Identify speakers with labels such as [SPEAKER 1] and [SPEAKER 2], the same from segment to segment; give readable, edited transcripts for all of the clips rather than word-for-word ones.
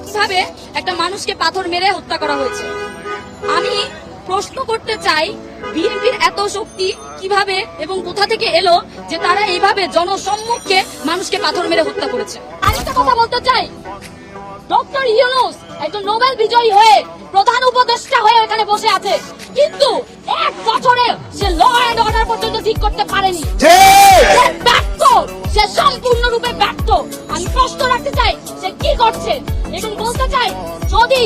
[SPEAKER 1] কিভাবে একটা মানুষকে পাথর মেরে হত্যা করা হয়েছে। আমি প্রশ্ন করতে চাই, বিএনপির এত শক্তি কিভাবে এবং কোথা থেকে এলো যে তারা এইভাবে জনসম্মুখে মানুষকে পাথর মেরে হত্যা করেছে। আরেকটা কথা বলতে চাই, ডক্টর ইউনূস একজন নোবেল বিজয়ী হয়ে প্রধান উপদেষ্টা হয়ে এখানে বসে আছে, কিন্তু 1 বছরে সে ল এন্ড অর্ডার পর্যন্ত ঠিক করতে পারেনি। সে ব্যর্থ, সে সম্পূর্ণরূপে ব্যর্থ। আমি প্রশ্ন রাখতে চাই, সে কি করছে? এবং বলতে চাই, যদি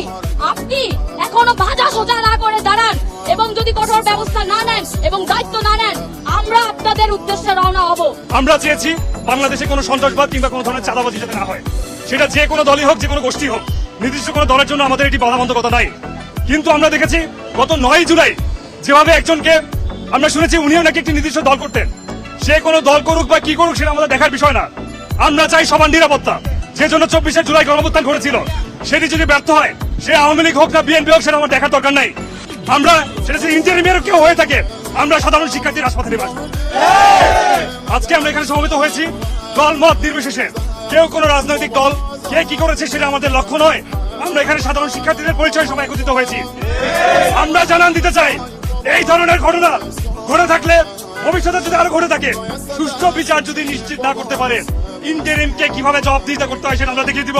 [SPEAKER 1] আপনি এখনো ভাজা সোজা না করে দাঁড়ান এবং যদি কঠোর ব্যবস্থা না নেন এবং দায়িত্ব না নেন, আমরা আপনাদের উদ্দেশ্যে রওনা হব।
[SPEAKER 2] আমরা চেয়েছি বাংলাদেশে কোনো সন্ত্রাসবাদ কিংবা কোনো ধরনের চাঁদাবাজি যাতে না হয়, সেটা যে কোনো দলই হোক, যে কোনো গোষ্ঠী হোক। নির্দিষ্ট কোনো দলের জন্য আমাদের এটি বাধাবন্ধকতা নাই। কিন্তু আমরা দেখেছি গত 9 জুলাই যেভাবে একজনকে আমরা শুনেছি উনিও নাকি একটি নির্দিষ্ট দল করতেন। সে কোনো দল করুক বা কি করুক সেটা আমাদের দেখার বিষয় না। আমরা চাই সবার নিরাপত্তা। যে জন্য 24শে জুলাই গণঅভ্যুত্থান ঘটেছিল, সেটি যদি ব্যর্থ হয়, সে আওয়ামী লীগ হোক না বিএনপি হোক, সেটা আমার দেখার দরকার নাই। আমরা সেটা যদি ইন্টারিমের কেউ হয়ে থাকে, আমরা সাধারণ শিক্ষার্থী রাজপথে নেমে আসবো। আজকে আমরা এখানে সমবেত হয়েছি দল মত নির্বিশেষে। কেউ কোনো রাজনৈতিক দল কে কি করেছে সেটা আমাদের লক্ষ্য নয়। আমরা এখানে সাধারণ শিক্ষার্থীদের পরিচয় সবাই একত্রিত হয়েছি। আমরা জানান দিতে চাই, এই ধরনের ঘটনা ঘটে থাকলে, ভবিষ্যতে যদি আরো ঘটে থাকে, সুষ্ঠু বিচার যদি নিশ্চিত না করতে পারেন, ইন্টারিমকে কিভাবে জবাবদিহিতা করতে হয় সেটা আমরা দেখিয়ে দিব।